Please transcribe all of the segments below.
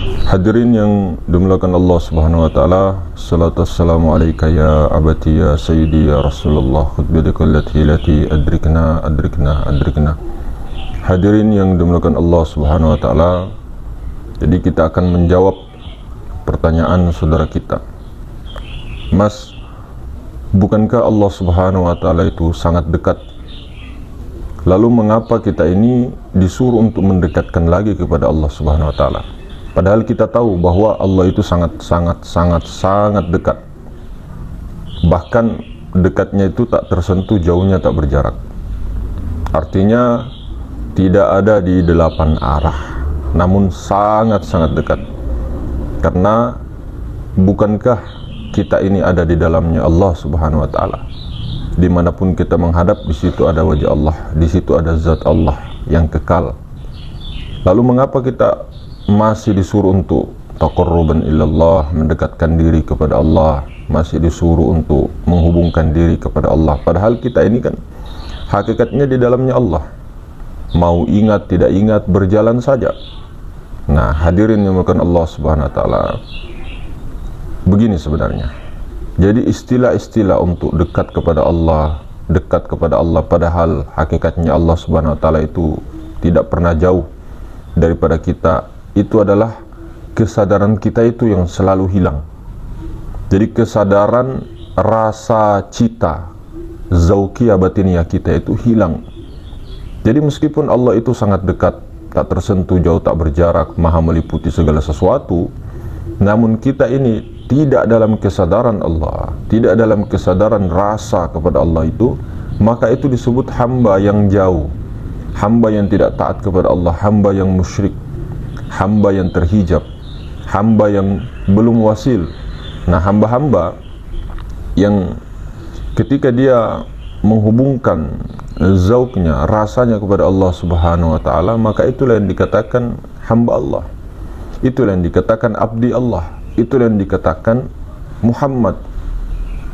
Hadirin yang dimuliakan Allah Subhanahu wa taala, salatu wassalamu alayka ya abati ya sayyidi ya Rasulullah, khutbatuka allati adrikna. Hadirin yang dimuliakan Allah Subhanahu wa taala, jadi kita akan menjawab pertanyaan saudara kita. Mas, bukankah Allah Subhanahu wa taala itu sangat dekat? Lalu mengapa kita ini disuruh untuk mendekatkan lagi kepada Allah Subhanahu wa taala? Padahal kita tahu bahwa Allah itu sangat dekat. Bahkan dekatnya itu tak tersentuh, jauhnya tak berjarak. Artinya tidak ada di 8 arah, namun sangat dekat. Karena bukankah kita ini ada di dalamnya Allah Subhanahu wa taala? Dimanapun kita menghadap, di situ ada wajah Allah, di situ ada zat Allah yang kekal. Lalu mengapa kita masih disuruh untuk taqarruban ilallah, mendekatkan diri kepada Allah, masih disuruh untuk menghubungkan diri kepada Allah, padahal kita ini kan hakikatnya di dalamnya Allah, mau ingat tidak ingat berjalan saja. Nah, hadirin yang dimuliakan Allah Subhanahu wa taala, begini sebenarnya. Jadi istilah-istilah untuk dekat kepada Allah padahal hakikatnya Allah Subhanahu wa taala itu tidak pernah jauh daripada kita, itu adalah kesadaran kita itu yang selalu hilang. Jadi kesadaran rasa cita zauqiyah batiniyah kita itu hilang. Jadi meskipun Allah itu sangat dekat, tak tersentuh, jauh tak berjarak, maha meliputi segala sesuatu, namun kita ini tidak dalam kesadaran Allah, tidak dalam kesadaran rasa kepada Allah itu, maka itu disebut hamba yang jauh, hamba yang tidak taat kepada Allah, hamba yang musyrik, hamba yang terhijab, hamba yang belum wasil. Nah, hamba-hamba yang ketika dia menghubungkan zauqnya, rasanya kepada Allah Subhanahu wa taala, maka itulah yang dikatakan hamba Allah, itulah yang dikatakan abdi Allah, itulah yang dikatakan Muhammad.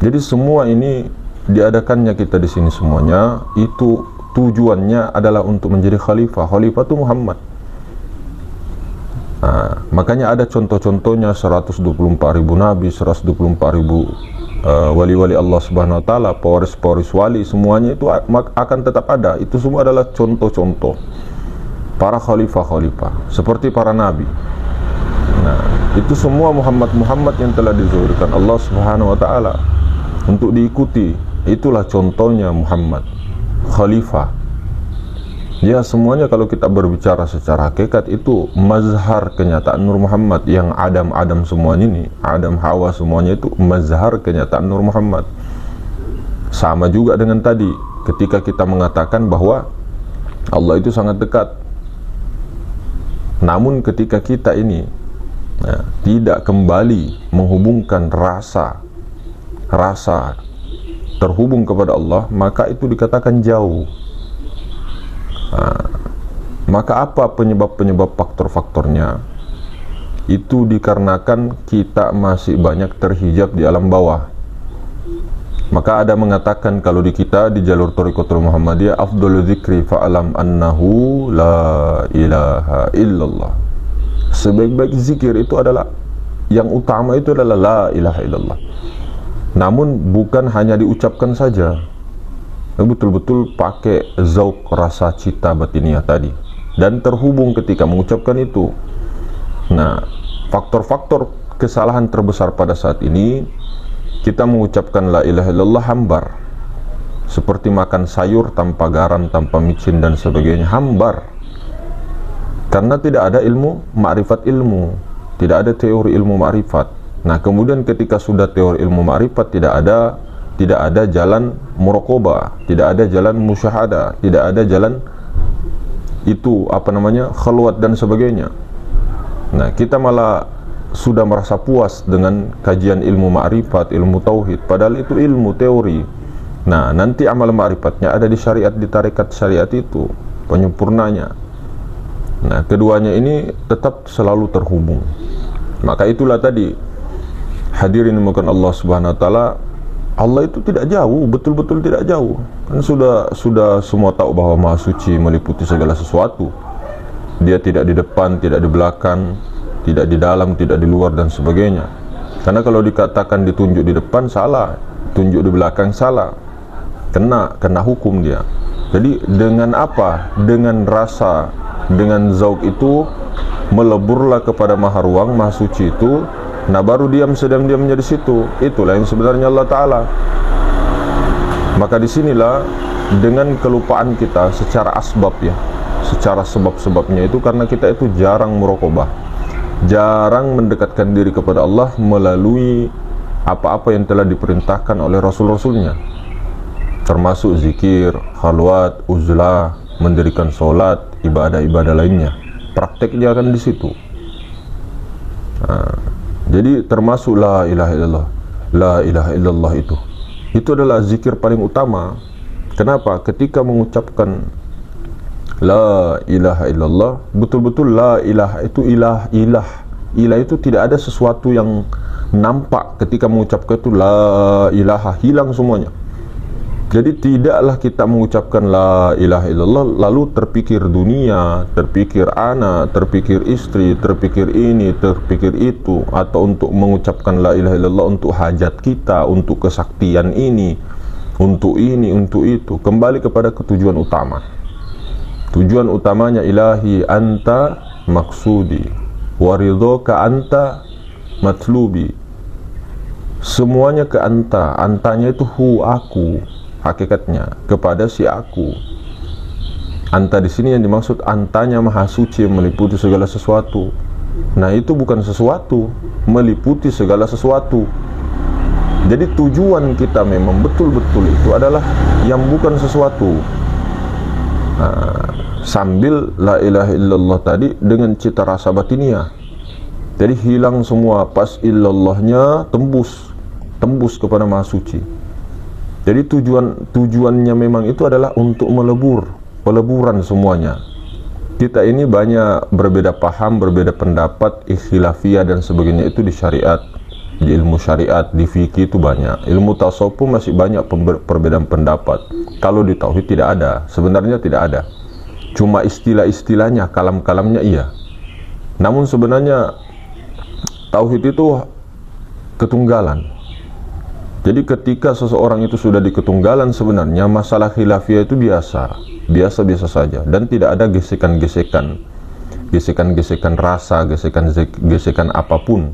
Jadi semua ini diadakannya kita di sini semuanya itu tujuannya adalah untuk menjadi khalifah. Khalifah itu Muhammad. Nah, makanya ada contoh-contohnya 124.000 nabi, 124.000 wali-wali Allah Subhanahu wa taala, pewaris-pewaris wali, semuanya itu akan tetap ada. Itu semua adalah contoh-contoh para khalifah-khalifah seperti para nabi. Nah, itu semua Muhammad yang telah dizuhurkan Allah Subhanahu wa taala untuk diikuti. Itulah contohnya Muhammad, khalifah. Ya, semuanya kalau kita berbicara secara hakikat itu mazhar kenyataan Nur Muhammad. Yang Adam semuanya ini, Adam Hawa semuanya itu mazhar kenyataan Nur Muhammad. Sama juga dengan tadi ketika kita mengatakan bahwa Allah itu sangat dekat. Namun ketika kita ini tidak kembali menghubungkan rasa terhubung kepada Allah, maka itu dikatakan jauh. Maka apa penyebab faktor-faktornya? Itu dikarenakan kita masih banyak terhijab di alam bawah. Maka ada mengatakan kalau di kita di jalur Thariqatul Muhammadiyah, afdhalu dzikri fa'alam annahu la ilaha illallah. Sebaik-baik zikir itu adalah, yang utama itu adalah la ilaha illallah. Namun bukan hanya diucapkan saja, betul-betul pakai zauq, rasa cita batiniyah tadi, dan terhubung ketika mengucapkan itu. Nah, faktor-faktor kesalahan terbesar pada saat ini, kita mengucapkan la ilaha illallah hambar, seperti makan sayur tanpa garam, tanpa micin dan sebagainya, hambar. Karena tidak ada ilmu ma'rifat ilmu, tidak ada teori ilmu ma'rifat. Nah, kemudian ketika sudah teori ilmu ma'rifat, tidak ada jalan muraqabah, tidak ada jalan musyahadah, tidak ada jalan itu khalwat dan sebagainya. Nah, kita malah sudah merasa puas dengan kajian ilmu ma'rifat, ilmu tauhid, padahal itu ilmu teori. Nah, nanti amal ma'rifatnya ada di syariat, di tarekat syariat itu penyempurnanya. Nah, keduanya ini tetap selalu terhubung. Maka itulah tadi, hadirin dimuliakan Allah Subhanahu wa taala, Allah itu tidak jauh, betul-betul tidak jauh. Kan sudah semua tahu bahwa Maha Suci meliputi segala sesuatu. Dia tidak di depan, tidak di belakang, tidak di dalam, tidak di luar dan sebagainya. Karena kalau dikatakan ditunjuk di depan salah, tunjuk di belakang salah, kena hukum dia. Jadi dengan apa? Dengan rasa, dengan zauk itu meleburlah kepada maha ruang, maha suci itu. Nah baru diam diamnya di situ. Itulah yang sebenarnya Allah Ta'ala. Maka disinilah dengan kelupaan kita secara asbab ya, secara sebab-sebabnya itu karena kita itu jarang muraqabah, jarang mendekatkan diri kepada Allah melalui apa-apa yang telah diperintahkan oleh Rasul-Rasulnya, termasuk zikir, khalwat, uzlah, mendirikan sholat, ibadah-ibadah lainnya. Prakteknya akan di situ. Nah, jadi termasuk la ilaha illallah, la ilaha illallah itu adalah zikir paling utama. Kenapa? Ketika mengucapkan la ilaha illallah, betul-betul la ilaha itu ilah itu tidak ada sesuatu yang nampak ketika mengucapkan itu la ilaha, hilang semuanya. Jadi tidaklah kita mengucapkan la ilaha illallah lalu terpikir dunia, terpikir anak, terpikir istri, terpikir ini, terpikir itu, atau untuk mengucapkan la ilaha illallah untuk hajat kita, untuk kesaktian ini, untuk itu. Kembali kepada ketujuan utama. Tujuan utamanya ilahi anta maksudi waridhoka anta matlubi. Semuanya ke anta, antanya itu hu, aku, hakikatnya kepada si aku. Anta di sini yang dimaksud antanya maha suci yang meliputi segala sesuatu. Nah itu bukan sesuatu, meliputi segala sesuatu. Jadi tujuan kita memang betul-betul itu adalah yang bukan sesuatu. Nah, sambil la ilaha illallah tadi dengan cita rasa batiniah. Jadi hilang semua, pas illallahnya tembus kepada maha suci. Jadi tujuannya memang itu adalah untuk peleburan semuanya. Kita ini banyak berbeda paham, berbeda pendapat, ikhtilafiyah dan sebagainya itu di syariat, di ilmu syariat, di fikih itu banyak. Ilmu tasawuf pun masih banyak perbedaan pendapat. Kalau di tauhid tidak ada, sebenarnya tidak ada. Cuma istilah-istilahnya, kalam-kalamnya iya. Namun sebenarnya tauhid itu ketunggalan. Jadi ketika seseorang itu sudah di ketunggalan, sebenarnya masalah khilafiyah itu biasa saja, dan tidak ada gesekan rasa, gesekan apapun,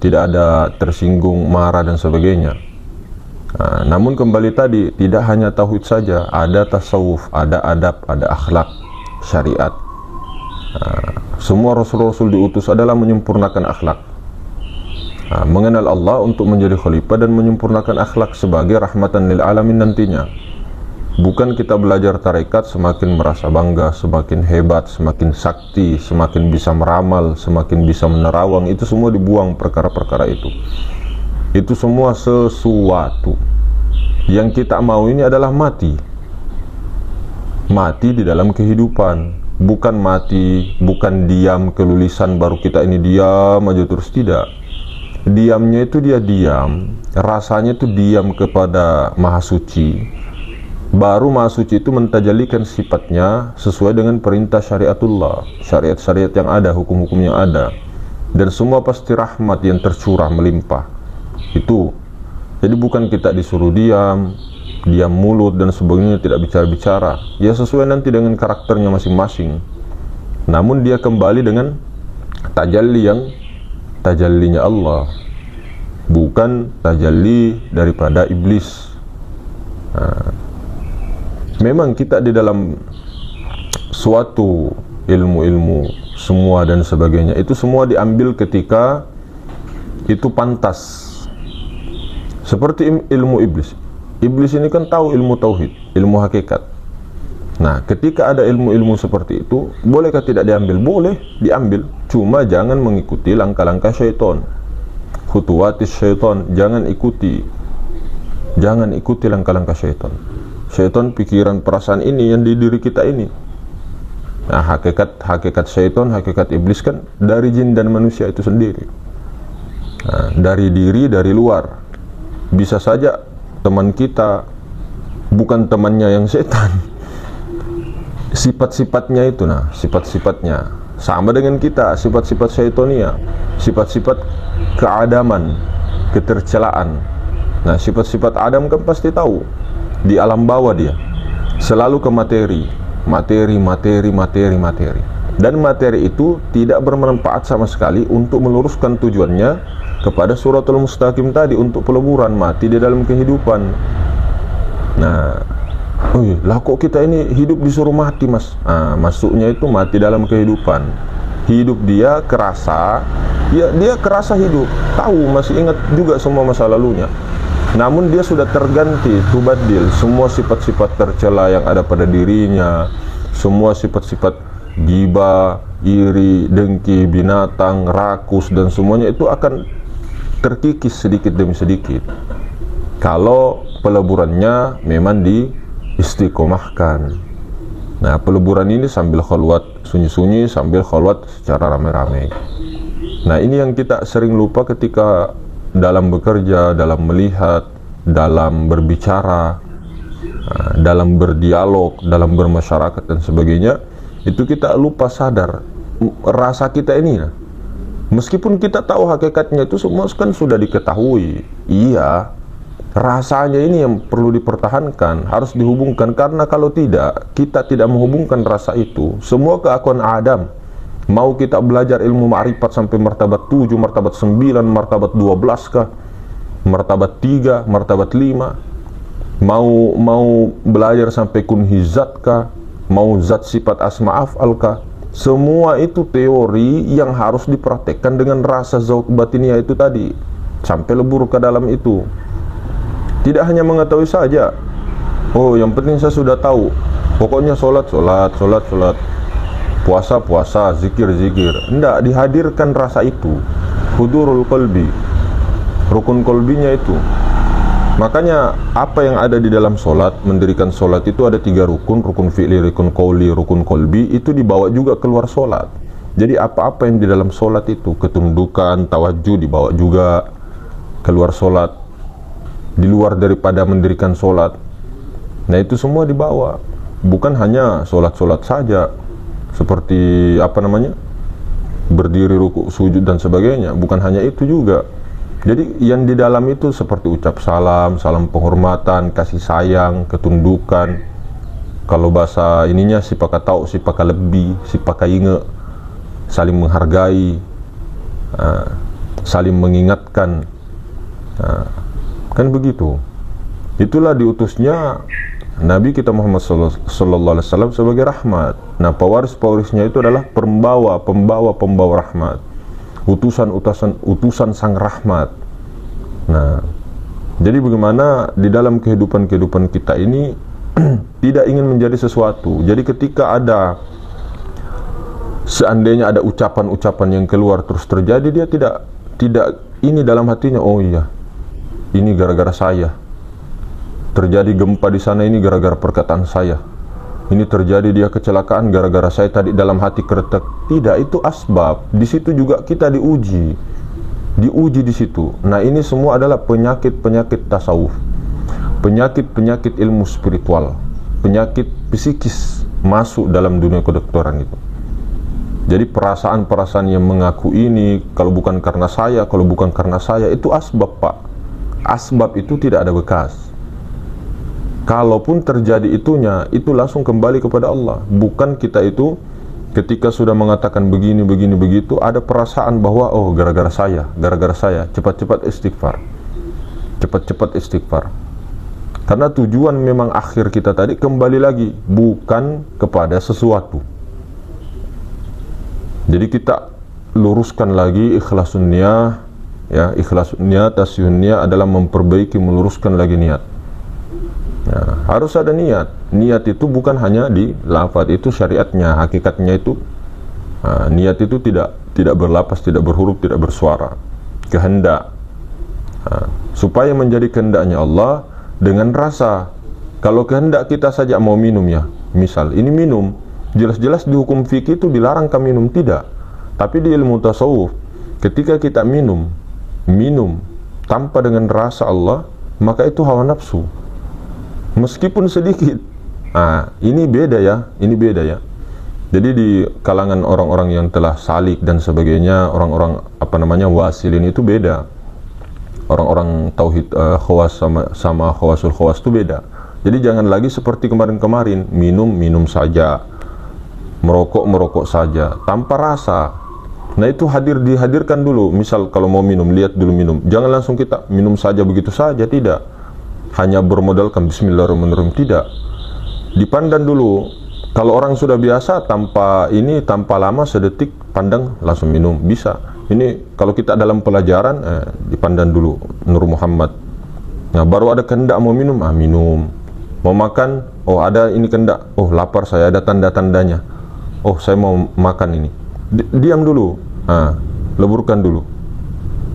tidak ada tersinggung, marah dan sebagainya. Nah, namun kembali tadi, tidak hanya tauhid saja, ada tasawuf, ada adab, ada akhlak, syariat. Nah, semua rasul-rasul diutus adalah menyempurnakan akhlak. Nah, mengenal Allah untuk menjadi khalifah dan menyempurnakan akhlak sebagai rahmatan lil alamin nantinya. Bukan kita belajar tarekat semakin merasa bangga, semakin hebat, semakin sakti, semakin bisa meramal, semakin bisa menerawang. Itu semua dibuang perkara-perkara itu. Itu semua sesuatu. Yang kita mau ini adalah mati. Mati di dalam kehidupan. Bukan mati, bukan diam kelulusan baru kita ini diam aja terus, tidak. Diamnya itu dia diam, rasanya itu diam kepada maha suci. Baru maha suci itu mentajalikan sifatnya sesuai dengan perintah syariatullah, syariat-syariat yang ada, hukum-hukum yang ada. Dan semua pasti rahmat yang tercurah melimpah. Itu. Jadi bukan kita disuruh diam mulut dan sebagainya, tidak bicara-bicara. Ya sesuai nanti dengan karakternya masing-masing. Namun dia kembali dengan tajalli yang tajallinya Allah, bukan tajalli daripada iblis. Nah, memang kita di dalam suatu ilmu-ilmu semua dan sebagainya itu semua diambil ketika itu pantas. Seperti ilmu iblis. Iblis ini kan tahu ilmu tauhid, ilmu hakikat. Nah, ketika ada ilmu-ilmu seperti itu, bolehkah tidak diambil? Boleh diambil, cuma jangan mengikuti langkah-langkah syaitan, khutuwatis syaitan. Jangan ikuti langkah-langkah syaitan. Syaitan pikiran perasaan ini yang di diri kita ini. Nah, hakikat syaitan, hakikat iblis kan dari jin dan manusia itu sendiri. Nah, dari diri, dari luar. Bisa saja teman kita bukan temannya yang setan. Sifat-sifatnya itu, nah, sifat-sifatnya. Sama dengan kita, sifat-sifat syaitonia, sifat-sifat keadaman, ketercelaan. Nah, sifat-sifat Adam kan pasti tahu, di alam bawah dia selalu ke materi, dan materi itu tidak bermanfaat sama sekali untuk meluruskan tujuannya kepada suratul mustaqim tadi, untuk peleburan mati di dalam kehidupan. Nah, lah kok kita ini hidup disuruh mati, mas? Masuknya itu mati dalam kehidupan. Hidup dia kerasa, ya dia kerasa hidup, tahu, masih ingat juga semua masa lalunya. Namun dia sudah terganti, tubadil, semua sifat-sifat tercela yang ada pada dirinya, semua sifat-sifat giba, iri, dengki, binatang, rakus, dan semuanya itu akan terkikis sedikit demi sedikit kalau peleburannya memang diistiqomahkan. Nah, peleburan ini sambil khalwat sunyi-sunyi, sambil khalwat secara rame-rame. Nah, ini yang kita sering lupa ketika dalam bekerja, dalam melihat, dalam berbicara, dalam berdialog, dalam bermasyarakat dan sebagainya. Itu kita lupa sadar rasa kita ini. Meskipun kita tahu hakikatnya itu semua kan sudah diketahui. Iya, rasanya ini yang perlu dipertahankan, harus dihubungkan, karena kalau tidak, kita tidak menghubungkan rasa itu, semua keakuan Adam, mau kita belajar ilmu ma'rifat sampai martabat 7, martabat 9, martabat 12 kah, martabat 3, martabat 5, mau belajar sampai kunhizat kah, mau zat sifat asma af'al kah, semua itu teori yang harus dipraktekkan dengan rasa zauq batiniyah itu tadi, sampai lebur ke dalam itu. Tidak hanya mengetahui saja, oh yang penting saya sudah tahu, pokoknya sholat, puasa, zikir. Tidak, dihadirkan rasa itu, hudurul qalbi, rukun qalbinya itu. Makanya apa yang ada di dalam sholat, mendirikan sholat itu ada 3 rukun, rukun fi'li, rukun qawli, rukun qalbi, itu dibawa juga keluar sholat. Jadi apa-apa yang di dalam sholat itu, ketundukan, tawajuh dibawa juga keluar sholat, di luar daripada mendirikan sholat. Nah, itu semua dibawa, bukan hanya sholat saja, seperti berdiri, ruku, sujud dan sebagainya, bukan hanya itu juga. Jadi yang di dalam itu seperti ucap salam penghormatan, kasih sayang, ketundukan, kalau bahasa ininya sipaka tau, sipaka lebih, sipaka inge, saling menghargai, saling mengingatkan, kan begitu. Itulah diutusnya Nabi kita Muhammad sallallahu alaihi wasallam sebagai rahmat. Nah, pewaris-pewarisnya itu adalah pembawa rahmat, utusan sang rahmat. Nah, jadi bagaimana di dalam kehidupan kita ini tidak ingin menjadi sesuatu. Jadi ketika seandainya ada ucapan-ucapan yang keluar terus terjadi, dia tidak ini dalam hatinya, oh iya, ini gara-gara saya. Terjadi gempa di sana ini gara-gara perkataan saya. Ini terjadi dia kecelakaan gara-gara saya tadi dalam hati kretek. Tidak, itu asbab. Di situ juga kita diuji di situ. Nah, ini semua adalah penyakit tasawuf, penyakit ilmu spiritual, penyakit psikis masuk dalam dunia kedokteran itu. Jadi perasaan-perasaan yang mengaku ini, kalau bukan karena saya, itu asbab, Pak. Asbab itu tidak ada bekas. Kalaupun terjadi itunya, itu langsung kembali kepada Allah. Bukan kita itu ketika sudah mengatakan begini begitu, ada perasaan bahwa oh gara-gara saya, cepat-cepat istighfar. Karena tujuan memang akhir kita tadi kembali lagi, bukan kepada sesuatu. Jadi kita luruskan lagi ikhlasun niyah, ya, ikhlasun niyah, tasyihun niyah adalah memperbaiki, meluruskan lagi niat. Nah, harus ada niat. Niat itu bukan hanya di lafaz, itu syariatnya, hakikatnya itu niat itu tidak berlapas, tidak berhuruf, tidak bersuara. Kehendak. Supaya menjadi kehendaknya Allah dengan rasa. Kalau kehendak kita saja mau minum, ya, misal ini minum, jelas-jelas di hukum fikih itu dilarang kami minum, tidak. Tapi di ilmu tasawuf, ketika kita minum tanpa dengan rasa Allah, maka itu hawa nafsu. Meskipun sedikit. Ini beda ya. Jadi di kalangan orang-orang yang telah salik dan sebagainya, orang-orang apa namanya wasilin itu beda. Orang-orang tauhid khawas sama khawasul khawas itu beda. Jadi jangan lagi seperti kemarin-kemarin, minum saja, merokok saja tanpa rasa. Nah itu dihadirkan dulu. Misal kalau mau minum, lihat dulu minum. Jangan langsung kita minum saja begitu saja, tidak. Hanya bermodalkan bismillahirrahmanirrahim, tidak. Dipandang dulu. Kalau orang sudah biasa tanpa lama sedetik pandang langsung minum bisa. Ini kalau kita dalam pelajaran dipandang dulu Nur Muhammad. Nah baru ada kehendak mau minum, minum. Mau makan, oh ada ini kehendak, oh lapar saya, ada tanda-tandanya. Oh saya mau makan ini. Diam dulu, leburkan dulu.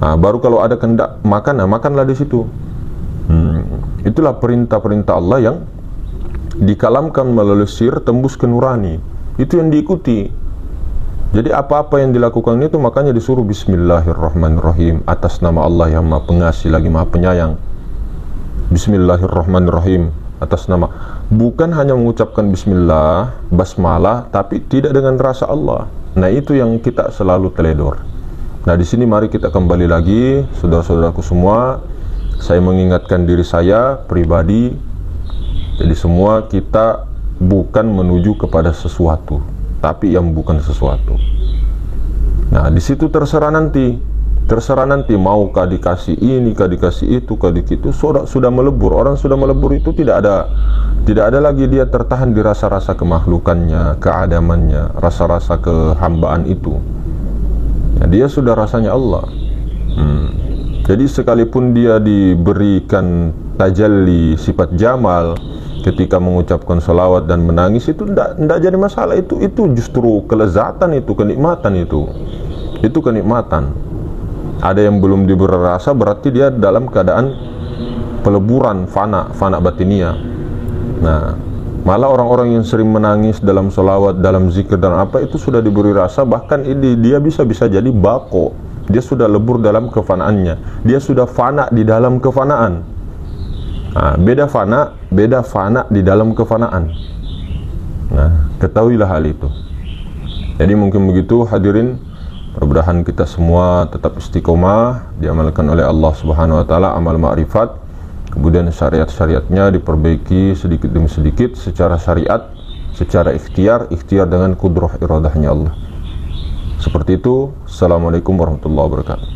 Baru kalau ada kehendak makan, makanlah di situ. Itulah perintah-perintah Allah yang dikalamkan melalui sir tembus ke nurani. Itu yang diikuti. Jadi apa-apa yang dilakukan itu makanya disuruh bismillahirrahmanirrahim, atas nama Allah yang Maha Pengasih lagi Maha Penyayang. Bismillahirrahmanirrahim, atas nama. Bukan hanya mengucapkan bismillah, basmalah, tapi tidak dengan rasa Allah. Nah itu yang kita selalu teledor. Nah di sini mari kita kembali lagi, saudara-saudaraku semua. Saya mengingatkan diri saya pribadi. Jadi semua kita bukan menuju kepada sesuatu, tapi yang bukan sesuatu. Nah di situ terserah nanti maukah dikasih ini, kah dikasih itu, kah itu. Sudah melebur. Orang sudah melebur itu tidak ada lagi dia tertahan di rasa-rasa kemakhlukannya, keadamannya, rasa-rasa kehambaan itu. Ya, dia sudah rasanya Allah. Jadi sekalipun dia diberikan tajalli sifat jamal ketika mengucapkan salawat dan menangis, itu tidak jadi masalah. Itu justru kelezatan, itu kenikmatan, itu kenikmatan. Ada yang belum diberi rasa, berarti dia dalam keadaan peleburan, fana batinia. Nah malah orang-orang yang sering menangis dalam salawat, dalam zikir dan apa, itu sudah diberi rasa. Bahkan dia bisa jadi bako. Dia sudah lebur dalam kefanaannya. Dia sudah fana di dalam kefanaan. Beda fana di dalam kefanaan. Nah, ketahuilah hal itu. Jadi mungkin begitu hadirin. Mudah-mudahan kita semua tetap istiqomah, diamalkan oleh Allah Subhanahu wa taala amal ma'rifat. Kemudian syariat-syariatnya diperbaiki sedikit demi sedikit secara syariat, secara ikhtiar dengan kudrah iradahnya Allah. Seperti itu. Assalamualaikum warahmatullahi wabarakatuh.